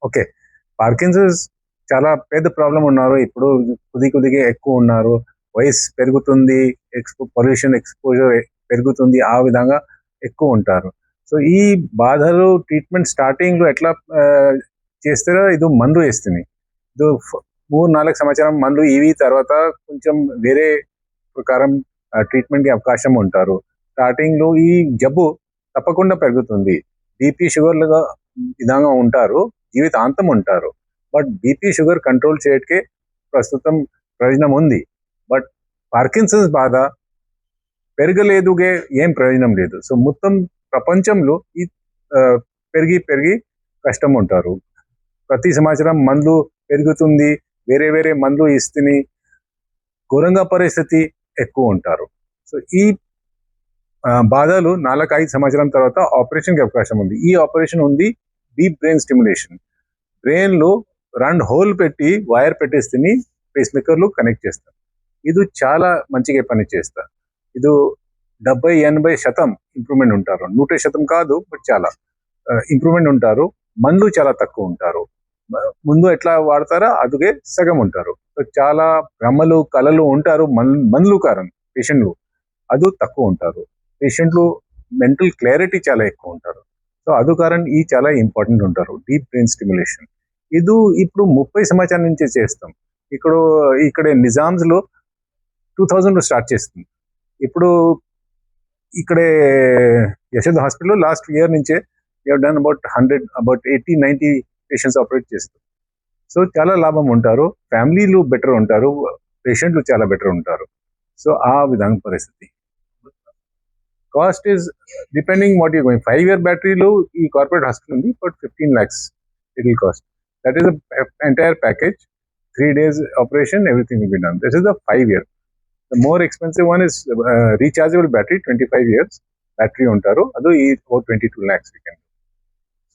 Okay. Parkinson's చాలా పెద్ద problem ఉన్నారు. ఇప్పుడు కొద్దిగా ఎక్కువ ఉన్నారు. వయసు పెరుగుతుంది, పొల్యూషన్ ఎక్స్‌పోజర్ పెరుగుతుంది. ఆ విధంగా ఎక్కువ ఉంటారు. సో, ఈ బాధలు ట్రీట్మెంట్ స్టార్టింగ్‌లో ఎట్లా చేస్తారో ఇది మందు వేస్తుంది. ఇది 3-4 సంవత్సరం మందు ఇవి తర్వాత కొంచెం వేరే ప్రకారం ట్రీట్మెంట్‌కి అవకాశం ఉంటారు. స్టార్టింగ్‌లో ఈ జబ్బు తప్పకుండా పెరుగుతుంది. బీపీ, షుగర్‌లుగా విధంగా ఉంటారు. జీవితాంతం ఉంటారు. బట్ బీపీ, షుగర్ కంట్రోల్ చేయటకే ప్రస్తుతం ప్రయోజనం ఉంది. బట్ పార్కిన్సన్స్ బాధ పెరగలేదుగే ఏం ప్రయోజనం లేదు. సో, మొత్తం ప్రపంచంలో ఈ పెరిగి కష్టం ఉంటారు. ప్రతి సంవత్సరం మందు పెరుగుతుంది. వేరే మందులు ఇస్తేనే ఘోరంగా పరిస్థితి ఎక్కువ ఉంటారు. సో, ఈ బాధలు 4-5 సంవత్సరం తర్వాత ఆపరేషన్‌కి అవకాశం ఉంది. ఈ ఆపరేషన్ ఉంది డీప్ బ్రెయిన్ స్టిమ్యులేషన్. బ్రెయిన్‌లో 2 హోల్ పెట్టి వైర్ పెట్టేస్తేని పేస్ మేకర్‌లు కనెక్ట్ చేస్తారు. ఇది చాలా మంచిగా పనిచేస్తారు. ఇది 70-80% ఇంప్రూవ్‌మెంట్ ఉంటారు. 100% కాదు, బట్ చాలా ఇంప్రూవ్‌మెంట్ ఉంటారు. మందులు చాలా తక్కువ ఉంటారు. ముందు ఎట్లా వాడతారో అదుగే సగం ఉంటారు. సో, చాలా భ్రమలు, కలలు ఉంటారు మందులు కారణం పేషెంట్లు. అది తక్కువ ఉంటారు. పేషెంట్లు మెంటల్ క్లారిటీ చాలా ఎక్కువ ఉంటారు. సో, అది కారణం ఈ చాలా ఇంపార్టెంట్ ఉంటారు డీప్ బ్రెయిన్ స్టిమ్యులేషన్. ఇది ఇప్పుడు 30 సంవత్సరాల నుంచే చేస్తాం. ఇక్కడ నిజామ్స్‌లో 2000లో స్టార్ట్ చేస్తుంది. ఇప్పుడు ఇక్కడే యశోద హాస్పిటల్‌లో లాస్ట్ ఇయర్ నుంచే we have done about 80-90 patients operate చేస్తాం. సో, చాలా లాభం ఉంటారు. ఫ్యామిలీలు బెటర్ ఉంటారు. పేషెంట్లు చాలా బెటర్ ఉంటారు. సో, ఆ విధంగా పరిస్థితి. Cost is depending what you going. 5-year బ్యాటరీలో ఈ కార్పొరేట్ హాస్పిటల్ ఉంది. But 15 lakhs it will cost. That is the entire package. 3 days operation, everything will be done. This is the 5-year. The more expensive one is rechargeable battery, 25 years battery ఉంటారు. అది about 22 lakhs we can.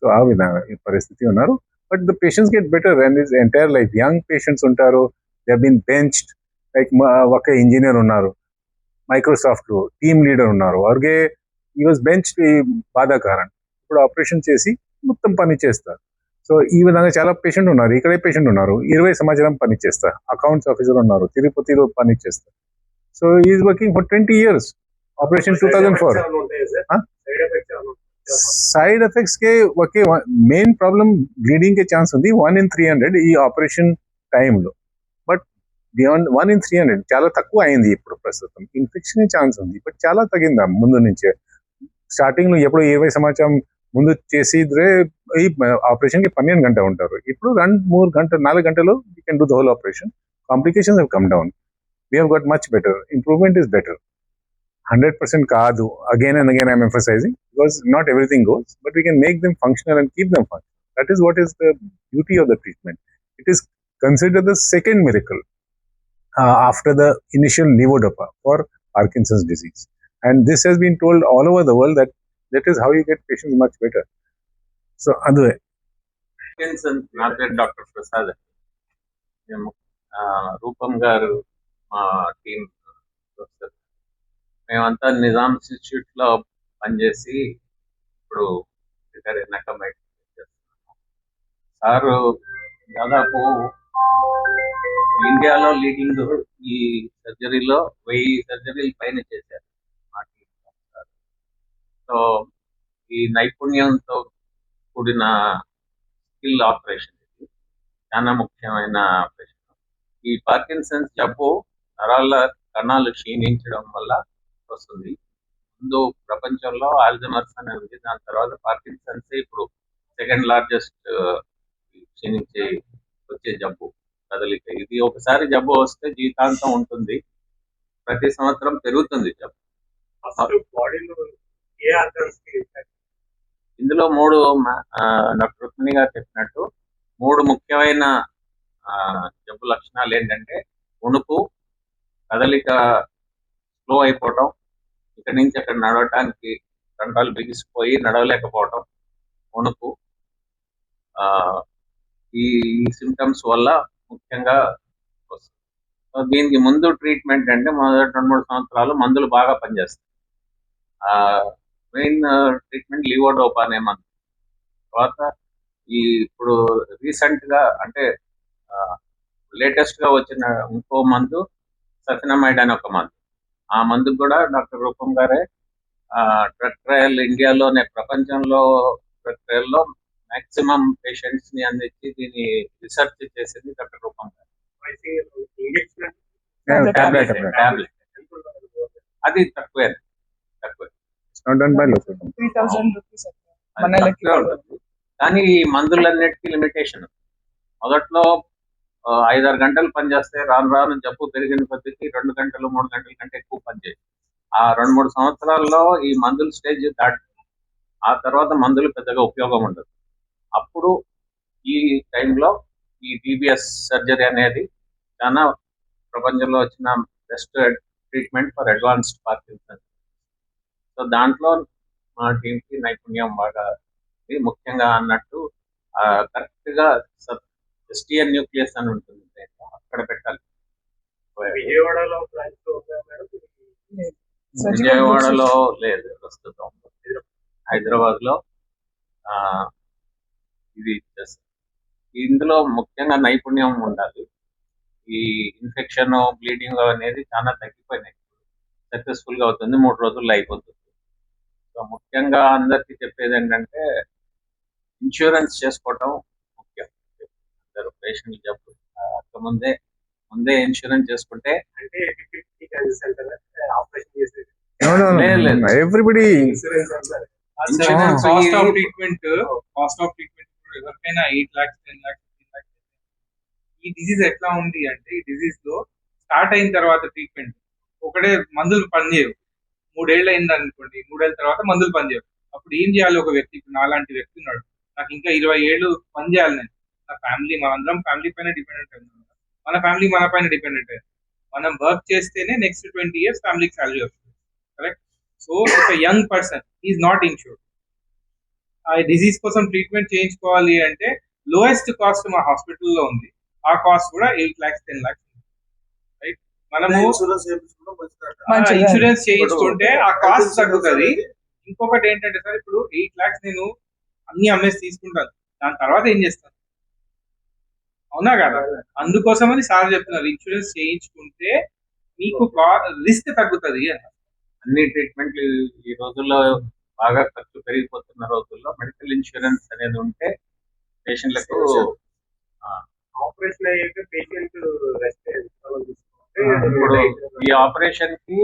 So, ఆ విధంగా ఈ పరిస్థితి ఉన్నారు. But the patients get better and is entire life. Young patients ఉంటారు. They have been benched. Like ఒక engineer ఉన్నారు మైక్రోసాఫ్ట్ లో, టీమ్ లీడర్ ఉన్నారు. అలాగే ఈ వాజ్ బెంచ్ బాధాకరం. ఇప్పుడు ఆపరేషన్ చేసి మొత్తం పని చేస్తారు. సో, ఈ విధంగా చాలా పేషెంట్ ఉన్నారు. ఇక్కడే పేషెంట్ ఉన్నారు 20 సంవత్సరం పని చేస్తారు. అకౌంట్స్ ఆఫీసర్ ఉన్నారు, తిరుపతిలో పని చేస్తారు. So, is working for 20 years. Operation 2004. Side effects K okay. Main problem bleeding K chance ఉంది 1 in 300 ఈ ఆపరేషన్ టైంలో. బట్ బియాండ్ 1 in 300 చాలా తక్కువ అయింది. ఇప్పుడు ప్రస్తుతం ఇన్ఫెక్షన్ ఛాన్స్ ఉంది, బట్ చాలా తగ్గిందా ముందు నుంచే. స్టార్టింగ్ లో ఎప్పుడు 20 సంవత్సరం ముందు చేసిద్రే ఈ ఆపరేషన్ కి 12 గంటలు ఉంటారు. ఇప్పుడు 2-3 గంటలు 4 గంటలు you can do the whole operation. Complications have come down. We have got much better. Improvement is better. 100% కాదు. Again and again I'm emphasizing, because not everything goes, but we can make them functional and keep them functional. That is what is the beauty of the treatment. It is considered the second miracle after the initial levodopa for Parkinson's disease. And this has been told all over the world that is how you get patients much better. So, adu Parkinson's, నా పేరు doctor Prasad. మేము రూపం గారు మా team professor. మేమంతా Nizams institute లో పనిచేసి ఇప్పుడు రిటైర్ అయినాక బయటకు చేస్తున్నాము. సారు దాదాపు ఇండియాలో లీడింగ్ ఈ సర్జరీలో 1000 సర్జరీలు పైన చేశారు మా టీం. సో, ఈ నైపుణ్యంతో కూడిన స్కిల్ ఆపరేషన్ ఇది చాలా ముఖ్యమైన ఆపరేషన్. ఈ పార్కిన్సన్స్ జబ్బు నరాల కణాలు క్షీణించడం వల్ల వస్తుంది. ముందు ప్రపంచంలో ఆల్జమర్స్ అనేది ఉంది, దాని తర్వాత పార్కిన్సన్స్ ఇప్పుడు సెకండ్ లార్జెస్ట్ క్షీణించే వచ్చే జబ్బు కదలిక. ఇది ఒకసారి జబ్బు వస్తే జీవితాంతం ఉంటుంది. ప్రతి సంవత్సరం పెరుగుతుంది జబ్బు. ఇందులో 3 డాక్టర్ రుక్మిణి గారు చెప్పినట్టు 3 ముఖ్యమైన జబ్బు లక్షణాలు ఏంటంటే వణుకు, కదలిక స్లో అయిపోవటం, ఇక్కడి నుంచి అక్కడ నడవటానికి కండరాలు బిగిసిపోయి నడవలేకపోవటం, వణుకు. ఈ సిమ్టమ్స్ వల్ల ముఖ్యంగా వస్తుంది. సో, దీనికి ముందు ట్రీట్మెంట్ అంటే మొదటి 2-3 సంవత్సరాలు మందులు బాగా పనిచేస్తాయి. మెయిన్ ట్రీట్మెంట్ లివోడోపా అనే మందు. తర్వాత ఈ ఇప్పుడు రీసెంట్ గా అంటే లేటెస్ట్ గా వచ్చిన ఇంకో మందు సఫినమైడ్ అని ఒక మందు. ఆ మందుకు కూడా డాక్టర్ రూపం గారే డ్రగ్ ట్రయల్ ఇండియాలోనే ప్రపంచంలో డ్రగ్ ట్రయల్లో మాక్సిమం పేషెంట్స్ ని అందించి దీన్ని రిసర్చ్ చేసింది డాక్టర్ రూపం గారు. టాబ్లెట్ టాబ్లెట్ అది తక్కువే తక్కువే not done by local 3000 rupees అది మన లెక్క తక్కువే ఉంటుంది. కానీ ఈ మందులన్నిటికీ లిమిటేషన్. మొదట్లో 5-6 గంటలు పనిచేస్తే రాను రాను జబ్బు పెరిగిన కొద్దికి 2 గంటలు 3 గంటల కంటే ఎక్కువ పనిచేయదు. ఆ 2-3 సంవత్సరాల్లో ఈ మందుల స్టేజ్ దాటి ఆ తర్వాత మందులు పెద్దగా ఉపయోగం ఉండదు. అప్పుడు ఈ టైంలో ఈ డిబిఎస్ సర్జరీ అనేది చాలా ప్రపంచంలో వచ్చిన best treatment for advanced Parkinson. So దాంట్లో మా టీంకి నైపుణ్యం బాగా ఉంది. ముఖ్యంగా అన్నట్టు కరెక్ట్ గా ఎస్టిఎన్ న్యూక్లియస్ అని ఉంటుంది దాంట్లో, అక్కడ పెట్టాలి. విజయవాడలో బ్రాంచ్ ఉందా మేడం? విజయవాడలో లేదు ప్రస్తుతం. హైదరాబాద్ లో ఇది చేస్తారు. ఇందులో ముఖ్యంగా నైపుణ్యం ఉండాలి. ఈ ఇన్ఫెక్షన్ బ్లీడింగ్ అనేది చాలా తగ్గిపోయినాయి. సక్సెస్ఫుల్ గా అవుతుంది, 3 రోజుల్లో అయిపోతుంది. సో ముఖ్యంగా అందరికీ చెప్పేది ఏంటంటే ఇన్సూరెన్స్ చేసుకోవటం ముఖ్యం. అందరూ పేషెంట్ జబ్బు ముందే ఇన్సూరెన్స్ చేసుకుంటే అంటే 50 సెంటర్ ఆపరేషన్ చేసేది లేదు. ఎవ్రీబడి ఇన్సూరెన్స్ అంటారు. ఇన్సూరెన్స్ కాస్ట్ ఆఫ్ ట్రీట్మెంట్ ఎవరికైనా 8 lakhs 10 lakhs 15 lakhs. ఈ డిజీజ్ ఎట్లా ఉంది అంటే ఈ డిజీజ్ లో స్టార్ట్ అయిన తర్వాత ట్రీట్మెంట్ ఒకటే మందులు పనిచేయవు. 3 ఏళ్ళు అయింది అనుకోండి, 3 ఏళ్ళ తర్వాత మందులు పనిచేయవు. అప్పుడు ఏం చేయాలి? ఒక వ్యక్తి, ఇప్పుడు నాలాంటి వ్యక్తి ఉన్నాడు, నాకు ఇంకా 20 ఏళ్ళు పని చేయాలి, నేను నా ఫ్యామిలీ, మనందరం ఫ్యామిలీ పైన డిపెండెంట్ అయ్యాం, మన ఫ్యామిలీ మన పైన డిపెండెంట్ అయ్యాం. మనం వర్క్ చేస్తేనే నెక్స్ట్ 20 years ఫ్యామిలీకి సాలరీ వస్తుంది. కరెక్ట్? సో ఒక young person is not insured. ఆ డిజీజ్ కోసం ట్రీట్మెంట్ చేయించుకోవాలి అంటే లోయెస్ట్ కాస్ట్ మా హాస్పిటల్లో ఉంది. ఆ కాస్ట్ కూడా 8 lakhs 10 lakhs. రైట్? మనము ఇన్సూరెన్స్ చేయించుకోవడం మంచిదట. మంచిది. ఇన్సూరెన్స్ చేయించుకుంటే ఆ కాస్ట్ తగ్గుతుంది. ఇంకొకటి ఏంటంటే సార్, ఇప్పుడు 8 lakhs నేను అన్ని అమ్మేసి తీసుకుంటాను, దాని తర్వాత ఏం చేస్తాను? అవునా కదా? అందుకోసమని సార్ చెప్తున్నారు ఇన్సూరెన్స్ చేయించుకుంటే మీకు రిస్క్ తగ్గుతుంది అని. అన్ని ట్రీట్మెంట్లు ఈ రోజుల్లో బాగా ఖర్చు పెరిగిపోతున్న రోజుల్లో మెడికల్ ఇన్సూరెన్స్ అనేది ఉంటే పేషెంట్లకు ఆపరేషన్ అయ్యాక పేషెంట్ రెస్ట్ ఇప్పుడు ఈ ఆపరేషన్ కి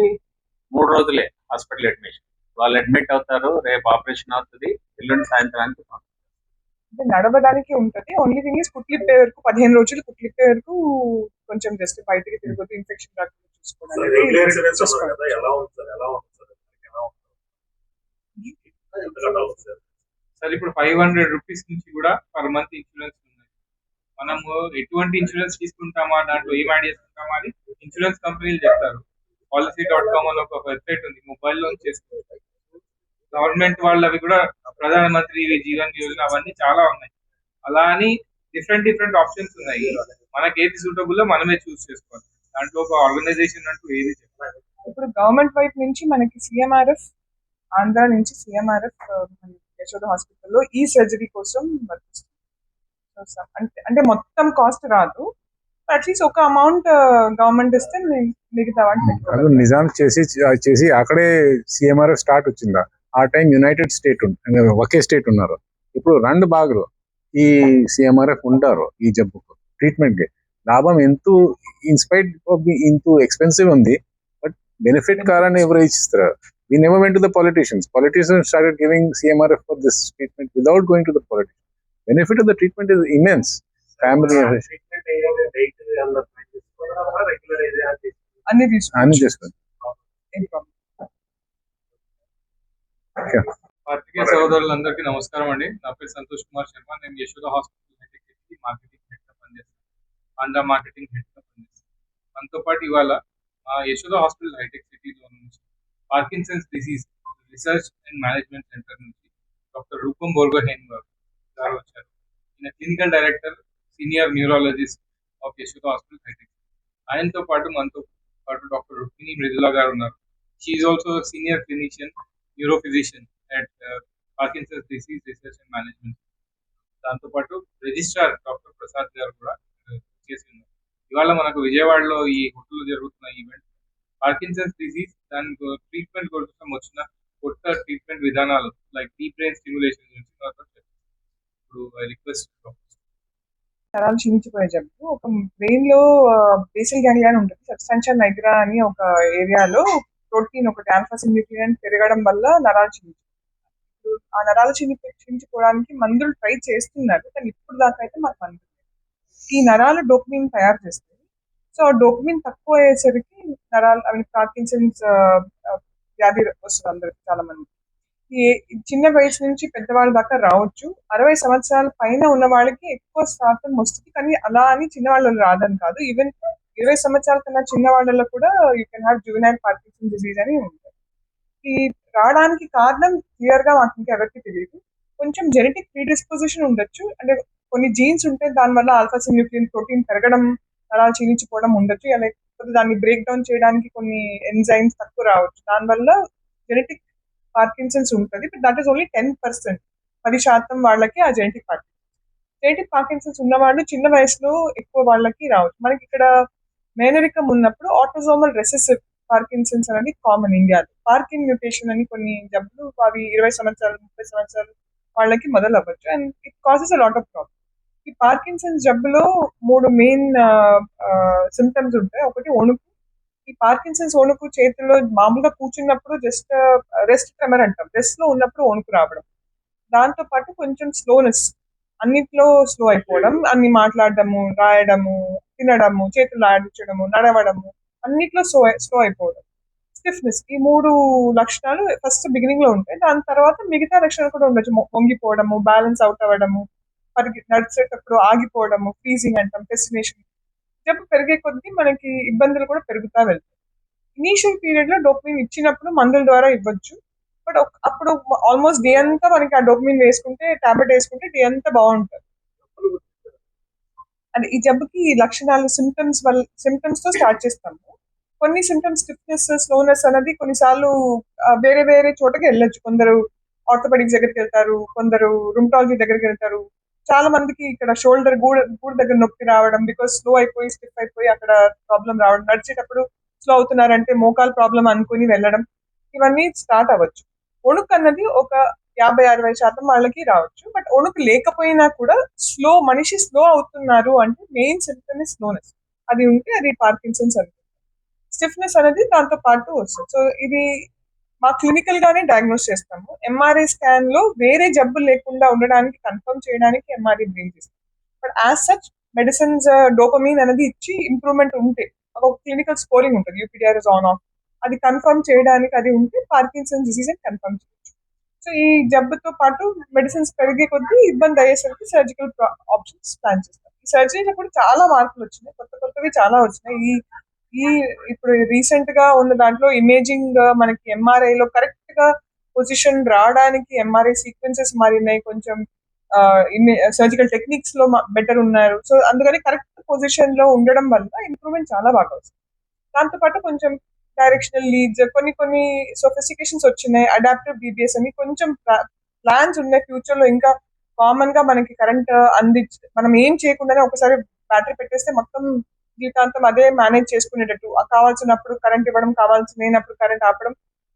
3 రోజులే హాస్పిటల్ అడ్మిషన్. వాళ్ళు అడ్మిట్ అవుతారు, రేపు ఆపరేషన్ అవుతుంది, ఎల్లుండి సాయంత్రానికి అంటే నడవడానికి ఉంటది. ఓన్లీ థింగ్ ఇస్ కుట్లిప్పే వరకు 15 రోజులు కుట్లిప్పే వరకు కొంచెం జస్ట్ బయటికి తిరగదు, ఇన్ఫెక్షన్ రాకుండా రెగ్యులర్ ఇన్సూరెన్స్ చూసుకోవాలి. కదా, ఎలా ఉంది సార్? ఎలా ఉంది సార్? ఎలా ఉంది? ఎంతకన్నా ఉంది సార్? సార్ ఇప్పుడు 500 రూపీస్ నుంచి కూడా పర్ మంత్ ఇన్సూరెన్స్ ఉన్నాయి. మనము ఎటువంటి ఇన్సూరెన్స్ తీసుకుంటామా, దాంట్లో ఏం యాడ్ చేసుకుంటామా అని ఇన్సూరెన్స్ కంపెనీలు చెప్తారు. policy.com అని ఒక వెబ్సైట్ ఉంది, మొబైల్లో చేసుకోవచ్చు. గవర్నమెంట్ వాళ్ళవి కూడా ప్రధానమంత్రి జీవన్ యోజన అవన్నీ చాలా ఉన్నాయి. అలా అని డిఫరెంట్ ఆప్షన్స్ ఉన్నాయి. మనకి ఏది సూటబుల్ మనమే చూస్ చేసుకోవాలి. దాంట్లో ఒక ఆర్గనైజేషన్ అంటూ ఏది చెప్పాలి. ఇప్పుడు గవర్నమెంట్ వైపు నుంచి మనకి సిఎంఆర్ఎఫ్, ఆంధ్ర నుంచి సిఎంఆర్ఎఫ్ యశోద హాస్పిటల్లో ఈ సర్జరీ కోసం వర్తిస్తుంది. So, అంటే మొత్తం కాస్ట్ రాదు, అట్లీస్ట్ ఒక అమౌంట్ గవర్నమెంట్ ఇస్తే మిగతా అది నిజాం చేసి అక్కడే సిఎంఆర్ఎఫ్ స్టార్ట్ వచ్చిందా. ఆ టైం యునైటెడ్ స్టేట్ ఒకే స్టేట్ ఉన్నారు. ఇప్పుడు 2 భాగాలు ఈ సిఎంఆర్ఎఫ్ ఉంటారు. ఈ జబ్బుకు ట్రీట్మెంట్ కి లాభం ఎంతో ఇన్స్పైట్ ఇంత ఎక్స్పెన్సివ్ ఉంది, బట్ బెనిఫిట్ కారణం ఎవరు ఇచ్చిస్తారు? We never went to the politicians. Politicians started giving CMRF for this treatment without going to the politicians. Benefit of the treatment is immense. Family treatment అయ్యాక diet అన్న తీసుకోవడం regular అయితే అన్ని అన్ని తీసుకోవచ్చు. చేసుకోండి. ఏం problem. పత్రికా సోదరులందరికీ నమస్కారం అండి. నా పేరు సంతోష్ కుమార్ శర్మ. నేను Yashoda hospital head marketing head గా పనిచేస్తాను, ఆంధ్ర మార్కెటింగ్ హెడ్ గా పనిచేస్తాను. మనతో పాటు ఇవాళ యశోద హాస్పిటల్ హైటెక్ సిటీలో నుంచి Parkinson's disease research and management centre నుంచి డాక్టర్ రూపం బోర్గోహెన్ గారు వచ్చారు. ఈయన clinical director, senior neurologist of Yashoda hospital hitech. ఆయనతో పాటు మనతో పాటు డాక్టర్ రుక్మిణి మృదులా గారు ఉన్నారు. She also senior clinician neurophysician at Parkinson's Disease Research and Management. దాంతోపాటు రిజిస్ట్రార్ డాక్టర్ ప్రసాద్ గారు కూడా చేసి ఉన్నారు. ఇవాళ మనకు విజయవాడలో ఈ హోటల్లో జరుగుతున్న ఈవెంట్ పార్కిన్సన్స్ డిసీజ్ దాని ట్రీట్మెంట్ కోసం వచ్చిన కొత్త ట్రీట్మెంట్ విధానాలు లైక్ డీప్ బ్రెయిన్ స్టిమ్యులేషన్ గురించి నాతో చెప్పారు. ఇప్పుడు ఐ రిక్వెస్ట్ నరాలు క్షీణించిపోయే జబ్బు ఒక బ్రెయిన్ లో బేసిల్ గ్యాంగ్లియా అని ఉంటుంది. సబ్స్టాన్షియా నైగ్రా అని ఒక ఏరియాలో ప్రోటీన్ ఒకటి ఆల్ఫా సింగ్లియన్ పెరగడం వల్ల నరాలు క్షీణించిపోయి ఆ నరాలు క్షీణించుకోవడానికి మందులు ట్రై చేస్తున్నారు, కానీ ఇప్పుడు దాకా అయితే మాకు మందులు లేవు. ఈ నరాలు డోపమిన్ తయారు చేస్తాయి. సో ఆ డోపమిన్ తక్కువ అయ్యేసరికి నరాలు అవి పార్కిన్సన్స్ వ్యాధి వస్తుంది అందరికి, చాలా మంది. ఈ చిన్న వయసు నుంచి పెద్దవాళ్ళ దాకా రావచ్చు. 60 సంవత్సరాల పైన ఉన్న వాళ్ళకి ఎక్కువ శాతం వస్తుంది, కానీ అలా అని చిన్న వాళ్ళలో రాదని కాదు. ఈవెన్ 20 సంవత్సరాల కన్నా చిన్న వాళ్ళలో కూడా you can have juvenile Parkinson disease అని ఉంటుంది. ఈ రావడానికి కారణం క్లియర్ గా మాకు ఇంకా ఎవరికి తెలియదు. కొంచెం జెనెటిక్ ప్రీడిస్పోజిషన్ ఉండొచ్చు, అంటే కొన్ని జీన్స్ ఉంటే దానివల్ల ఆల్ఫా సింగ్లియన్ ప్రోటీన్ పెరగడం నరాలు క్షీణించిపోవడం ఉండొచ్చు, లేకపోతే దాన్ని బ్రేక్ డౌన్ చేయడానికి కొన్ని ఎంజైమ్స్ తక్కువ రావచ్చు. దానివల్ల జెనెటిక్ పార్కిన్సన్స్ ఉంటుంది, బట్ దట్ ఈస్ ఓన్లీ 10%. 10% వాళ్ళకి ఆ జెనెటిక్ పార్కిన్సన్స్ ఉన్న వాళ్ళు చిన్న వయసులో ఎక్కువ వాళ్ళకి రావచ్చు. మనకి ఇక్కడ మేనరికం ఉన్నప్పుడు ఆటోజోమల్ రెసెసివ్ పార్కిన్సన్స్ అనేది కామన్ ఇండియాలో. పార్కిన్ మ్యూటేషన్ అని కొన్ని జబ్బులు అవి 20 సంవత్సరాలు 30 సంవత్సరాలు వాళ్ళకి మొదలు అవ్వచ్చు, and it causes a lot of problem. ఈ పార్కిన్సన్స్ జబ్బులో 3 మెయిన్ సిమ్టమ్స్ ఉంటాయి. ఒకటి వణుకు. ఈ పార్కిన్సన్స్ వణుకు చేతుల్లో మామూలుగా కూర్చున్నప్పుడు జస్ట్ రెస్ట్ ట్రెమర్ అంటాం, రెస్ట్ లో ఉన్నప్పుడు వణుకు రావడం. దాంతో పాటు కొంచెం స్లోనెస్, అన్నిట్లో స్లో అయిపోవడం, అన్ని మాట్లాడడము, రాయడము, తినడము, చేతులు ఆడించడము, నడవడము, అన్నిట్లో స్లో అయిపోవడం. స్టిఫ్నెస్. ఈ 3 లక్షణాలు ఫస్ట్ బిగినింగ్ లో ఉంటాయి. దాని తర్వాత మిగతా లక్షణాలు కూడా ఉండొచ్చు. వంగిపోవడము, బ్యాలెన్స్ అవుట్ అవ్వడము, నడిచేటప్పుడు ఆగిపోవడము, ఫ్రీజింగ్ అంటాం, డెస్టినేషన్. జబ్బు పెరిగే కొద్దీ మనకి ఇబ్బందులు కూడా పెరుగుతా వెళ్తాయి. ఇనీషియల్ పీరియడ్ లో డోపమిన్ ఇచ్చినప్పుడు మందుల ద్వారా ఇవ్వచ్చు, బట్ అప్పుడు ఆల్మోస్ట్ డే అంతా మనకి ఆ డోపమిన్ వేసుకుంటే, టాబ్లెట్ వేసుకుంటే డే అంతా బాగుంటుంది. అంటే ఈ జబ్బుకి ఈ లక్షణాలు సిమ్టమ్స్ తో స్టార్ట్ చేస్తాము. కొన్ని సిమ్టమ్స్ స్టిఫ్నెస్, స్లోనెస్ అనేది కొన్నిసార్లు వేరే వేరే చోటకి వెళ్ళొచ్చు. కొందరు ఆర్థోపెడిక్స్ దగ్గరికి వెళ్తారు, కొందరు రుమటాలజీ దగ్గరికి వెళ్తారు. చాలా మందికి ఇక్కడ షోల్డర్ గూడ దగ్గర నొప్పి రావడం, బికాస్ స్లో అయిపోయి స్టిఫ్ అయిపోయి అక్కడ ప్రాబ్లం రావడం, నడిచేటప్పుడు స్లో అవుతున్నారంటే మోకాలు ప్రాబ్లం అనుకుని వెళ్ళడం, ఇవన్నీ స్టార్ట్ అవ్వచ్చు. వణుకు అన్నది ఒక 50-60% వాళ్ళకి రావచ్చు, బట్ వణుకు లేకపోయినా కూడా మనిషి స్లో అవుతున్నారు అంటే మెయిన్ సిమ్టమ్ ఇస్ స్లోనెస్. అది ఉంటే అది పార్కిన్సన్స్ అనుకుంటాం. స్టిఫ్నెస్ అనేది దాంతో పాటు వస్తుంది. సో ఇది మా క్లినికల్ గానే డయాగ్నోస్ చేస్తాము. ఎంఆర్ఐ స్కాన్ లో వేరే జబ్బులు లేకుండా ఉండడానికి కన్ఫర్మ్ చేయడానికి ఎంఆర్ఐ బ్రింగ్ చేస్తాం. But as such medicines dopamine అనేది ఇచ్చి ఇంప్రూవ్మెంట్ ఉంటే ఒక క్లినికల్ స్కోరింగ్ ఉంటుంది, యూపీడిఆర్ ఇస్ ఆన్ ఆఫ్, అది కన్ఫర్మ్ చేయడానికి అది ఉంటే పార్కిన్సన్స్ డిసీజ్ అని కన్ఫర్మ్ చేయొచ్చు. సో ఈ జబ్బుతో పాటు మెడిసిన్స్ పెరిగే కొద్దీ ఇబ్బంది అయ్యేసరికి సర్జికల్ ఆప్షన్స్ ప్లాన్ చేస్తాం. ఈ సర్జరీలో కూడా చాలా మార్పులు వచ్చినాయి, కొత్తవి చాలా వచ్చినాయి. ఈ ఇప్పుడు రీసెంట్ గా ఉన్న దాంట్లో ఇమేజింగ్ మనకి ఎంఆర్ఐ లో కరెక్ట్ గా పొజిషన్ రావడానికి ఎంఆర్ఐ సీక్వెన్సెస్ మారినాయి, కొంచెం సర్జికల్ టెక్నిక్స్ లో బెటర్ ఉన్నారు. సో అందుకని కరెక్ట్ పొజిషన్ లో ఉండడం వల్ల ఇంప్రూవ్మెంట్ చాలా బాగా వస్తుంది. దాంతో పాటు కొంచెం డైరెక్షనల్ లీడ్స్, కొన్ని సొఫిస్టికేషన్స్ వచ్చినాయి. అడాప్టివ్ బీబీఎస్ అని కొంచెం ప్లాన్స్ ఉన్నాయి ఫ్యూచర్ లో. ఇంకా కామన్ గా మనకి కరెంట్ మనం ఏం చేయకుండానే ఒకసారి బ్యాటరీ పెట్టేస్తే మొత్తం జీవితాంతం అదే మేనేజ్ చేసుకునేటట్టు, కావాల్సినప్పుడు కరెంట్ ఇవ్వడం, లేనప్పుడు కరెంట్ ఆపడం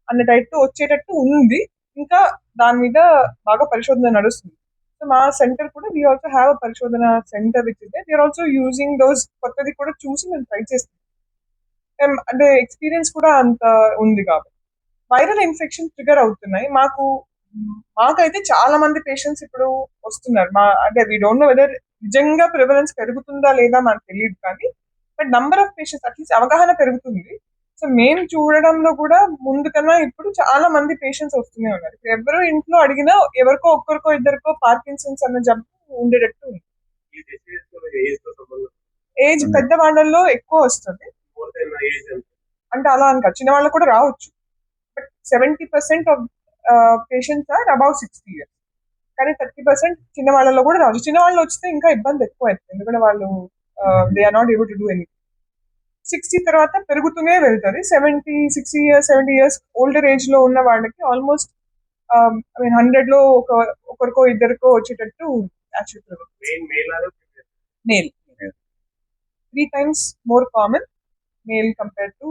అన్న టైప్ వచ్చేటట్టు ఉంది. ఇంకా దాని మీద బాగా పరిశోధన నడుస్తుంది. సో మా సెంటర్ కూడా వీ ఆల్సో హ్యావ్ అ పరిశోధన centre which is there. We are also using those కొత్తది కూడా చూసి మేము ట్రై చేస్తాం. అంటే ఎక్స్పీరియన్స్ కూడా అంత ఉంది కాబట్టి వైరల్ ఇన్ఫెక్షన్ ట్రిగర్ అవుతున్నాయి. మాకైతే చాలా మంది పేషెంట్స్ ఇప్పుడు వస్తున్నారు. అంటే వీ డోంట్ నో వెదర్ నిజంగా ప్రివలెన్స్ పెరుగుతుందా లేదా మనకు తెలియదు, కానీ but number of patients at least అవగాహన పెరుగుతుంది. సో మేము చూడడంలో కూడా ముందు కన్నా ఇప్పుడు చాలా మంది పేషెంట్స్ వస్తూనే ఉన్నారు. ఎవరు ఇంట్లో అడిగినా ఎవరికో ఒక్కరికో ఇద్దరికో పార్కిన్సన్స్ అన్న జబ్బు ఉండేటట్టు ఉంది. ఏజ్ పెద్ద వాళ్ళల్లో ఎక్కువ వస్తుంది, అంటే అలా అని కాదు, చిన్న వాళ్ళకు కూడా రావచ్చు. But 70% of patients are above 60 years, కానీ 30% చిన్న వాళ్ళలో కూడా రావచ్చు. చిన్న వాళ్ళు వస్తే ఇంకా ఇబ్బంది ఎక్కువ అవుతుంది, ఎందుకంటే వాళ్ళు they are not able to do anything. 60 తర్వాత పెరుగుతూనే వెళ్తుంది. 70 years ఓల్డర్ ఏజ్ లో ఉన్న వాళ్ళకి ఆల్మోస్ట్ 100 లో ఒకరికో ఇద్దరికో వచ్చేటట్టు statutory main male or male. Yeah. 3 times more common male compared to